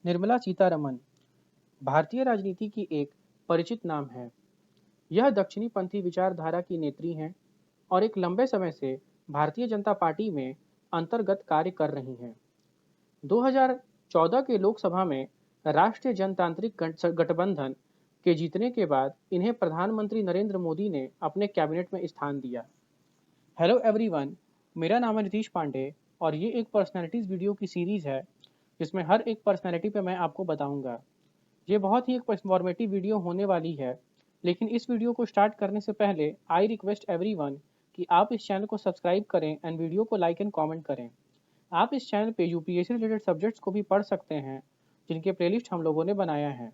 निर्मला सीतारमण भारतीय राजनीति की एक परिचित नाम है। यह दक्षिणी-पंथी विचारधारा की नेत्री हैं और एक लंबे समय से भारतीय जनता पार्टी में अंतर्गत कार्य कर रही हैं। 2014 के लोकसभा में राष्ट्रीय जनतांत्रिक गठबंधन के जीतने के बाद इन्हें प्रधानमंत्री नरेंद्र मोदी ने अपने कैबिनेट में स्थान दिया। हेलो एवरीवन, मेरा नाम है नीतीश पांडे और ये एक पर्सनैलिटीज़ वीडियो की सीरीज़ है जिसमें हर एक पर्सनैलिटी पे मैं आपको बताऊंगा। ये बहुत ही एक इंफॉर्मेटिव वीडियो होने वाली है, लेकिन इस वीडियो को स्टार्ट करने से पहले आई रिक्वेस्ट एवरीवन कि आप इस चैनल को सब्सक्राइब करें एंड वीडियो को लाइक एंड कमेंट करें। आप इस चैनल पे यूपीएससी रिलेटेड सब्जेक्ट्स को भी पढ़ सकते हैं, जिनके प्लेलिस्ट हम लोगों ने बनाया है।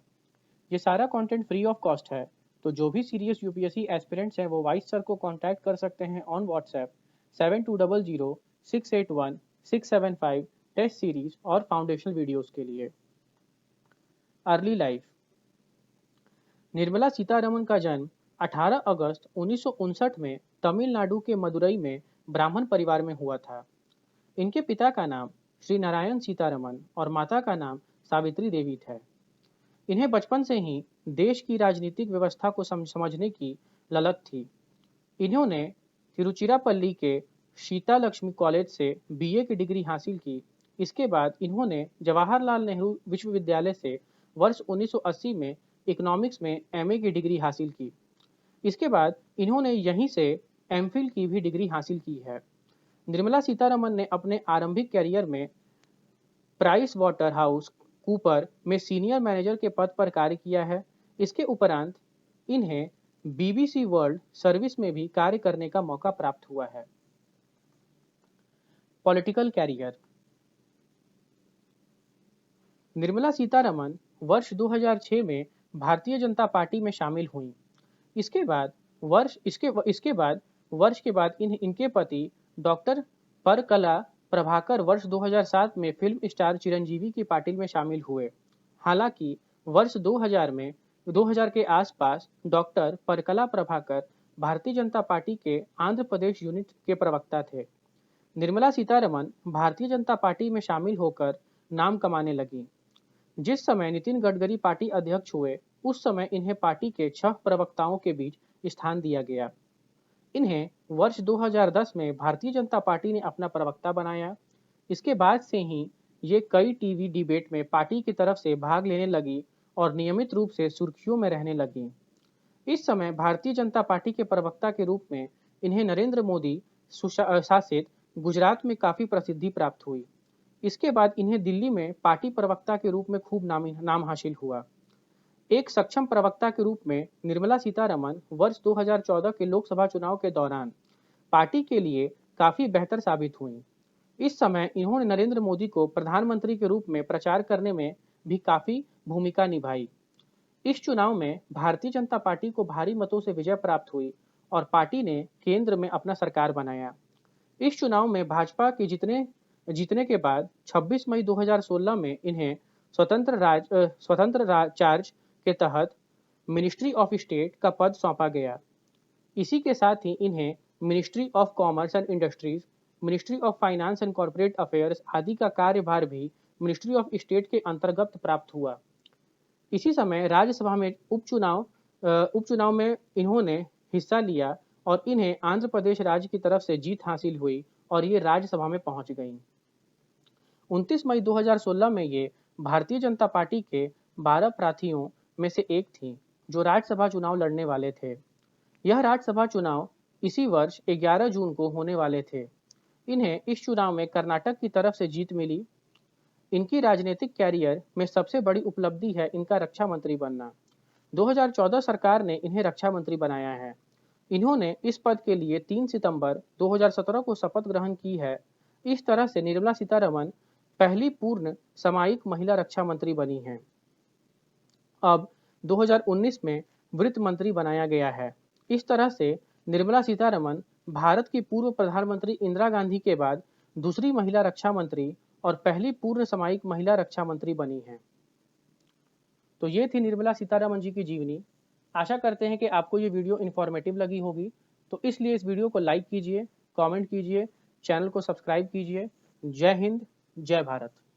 ये सारा कंटेंट फ्री ऑफ कॉस्ट है, तो जो भी सीरियस यूपीएससी एस्पिरेंट्स हैं वो वाइस सर को कॉन्टैक्ट कर सकते हैं ऑन व्हाट्सएप 7200 681 675 टेस्ट सीरीज और फाउंडेशनल वीडियोस के लिए। Early life. निर्मला सीतारमण का जन्म 18 अगस्त 1959 में तमिलनाडु के मदुरई में ब्राह्मण परिवार में हुआ था। इनके पिता का नाम श्री नारायण सीतारमण और माता का नाम सावित्री देवी था। इन्हें बचपन से ही देश की राजनीतिक व्यवस्था को समझने की ललक थी। इन्होंने तिरुचिरापल्ली के सीता लक्ष्मी कॉलेज से बीए की डिग्री हासिल की। इसके बाद इन्होंने जवाहरलाल नेहरू विश्वविद्यालय से वर्ष 1980 में इकोनॉमिक्स में एमए की डिग्री हासिल की। इसके बाद इन्होंने यहीं से एमफिल की भी डिग्री हासिल की है। निर्मला सीतारमण ने अपने आरंभिक करियर में प्राइस वाटर हाउस कूपर में सीनियर मैनेजर के पद पर कार्य किया है। इसके उपरांत इन्हें बीबीसी वर्ल्ड सर्विस में भी कार्य करने का मौका प्राप्त हुआ है। Political career. निर्मला सीतारमण वर्ष 2006 में भारतीय जनता पार्टी में शामिल हुई। वर्ष के बाद इनके पति डॉक्टर परकला प्रभाकर वर्ष 2007 में फिल्म स्टार चिरंजीवी की पार्टी में शामिल हुए। हालांकि वर्ष 2000 के आसपास डॉक्टर परकला प्रभाकर भारतीय जनता पार्टी के आंध्र प्रदेश यूनिट के प्रवक्ता थे। निर्मला सीतारमण भारतीय जनता पार्टी में शामिल होकर नाम कमाने लगी। जिस समय नितिन गडकरी पार्टी अध्यक्ष हुए, उस समय इन्हें पार्टी के 6 प्रवक्ताओं के बीच स्थान दिया गया। इन्हें वर्ष 2010 में भारतीय जनता पार्टी ने अपना प्रवक्ता बनाया। इसके बाद से ही ये कई टीवी डिबेट में पार्टी की तरफ से भाग लेने लगी और नियमित रूप से सुर्खियों में रहने लगी। इस समय भारतीय जनता पार्टी के प्रवक्ता के रूप में इन्हें नरेंद्र मोदी शासित गुजरात में काफ़ी प्रसिद्धि प्राप्त हुई। इसके बाद इन्हें दिल्ली में पार्टी प्रवक्ता के रूप में खूब नाम हासिल हुआ। एक सक्षम प्रवक्ता के रूप में निर्मला सीतारमण वर्ष 2014 के लोकसभा चुनाव के दौरान पार्टी के लिए काफ़ी बेहतर साबित हुई। इस समय इन्होंने नरेंद्र मोदी को प्रधानमंत्री के रूप में प्रचार करने में भी काफ़ी भूमिका निभाई। इस चुनाव में भारतीय जनता पार्टी को भारी मतों से विजय प्राप्त हुई और पार्टी ने केंद्र में अपना सरकार बनाया। इस चुनाव में भाजपा के जीतने के बाद 26 मई 2016 में इन्हें स्वतंत्र चार्ज के तहत मिनिस्ट्री ऑफ स्टेट का पद सौंपा गया। इसी के साथ ही इन्हें ministry of commerce and industries, ministry of finance and corporate affairs आदि का कार्यभार भी मिनिस्ट्री ऑफ स्टेट के अंतर्गत प्राप्त हुआ। इसी समय राज्यसभा में उपचुनाव में इन्होंने हिस्सा लिया और इन्हें आंध्र प्रदेश राज्य की तरफ से जीत हासिल हुई और ये राज्यसभा में पहुंच गईं। 29 मई 2016 में ये भारतीय जनता पार्टी के 12 प्रार्थियों में से एक थी जो राज्यसभा चुनाव लड़ने वाले थे। यह राज्यसभा चुनाव इसी वर्ष 11 जून को होने वाले थे। इन्हें इस चुनाव में कर्नाटक की तरफ से जीत मिली। इनकी राजनीतिक कैरियर में सबसे बड़ी उपलब्धि है इनका रक्षा मंत्री बनना। 2014 सरकार ने इन्हें रक्षा मंत्री बनाया है। इन्होंने इस पद के लिए 3 सितंबर 2017 को शपथ ग्रहण की है। इस तरह से निर्मला सीतारमण पहली पूर्ण सामयिक महिला रक्षा मंत्री बनी हैं। अब 2019 में वित्त मंत्री बनाया गया है। इस तरह से निर्मला सीतारमण भारत की पूर्व प्रधानमंत्री इंदिरा गांधी के बाद दूसरी महिला रक्षा मंत्री और पहली पूर्ण सामयिक महिला रक्षा मंत्री बनी हैं। तो ये थी निर्मला सीतारमण जी की जीवनी। आशा करते हैं कि आपको ये वीडियो इन्फॉर्मेटिव लगी होगी, तो इसलिए इस वीडियो को लाइक कीजिए, कमेंट कीजिए, चैनल को सब्सक्राइब कीजिए। जय हिंद, जय भारत।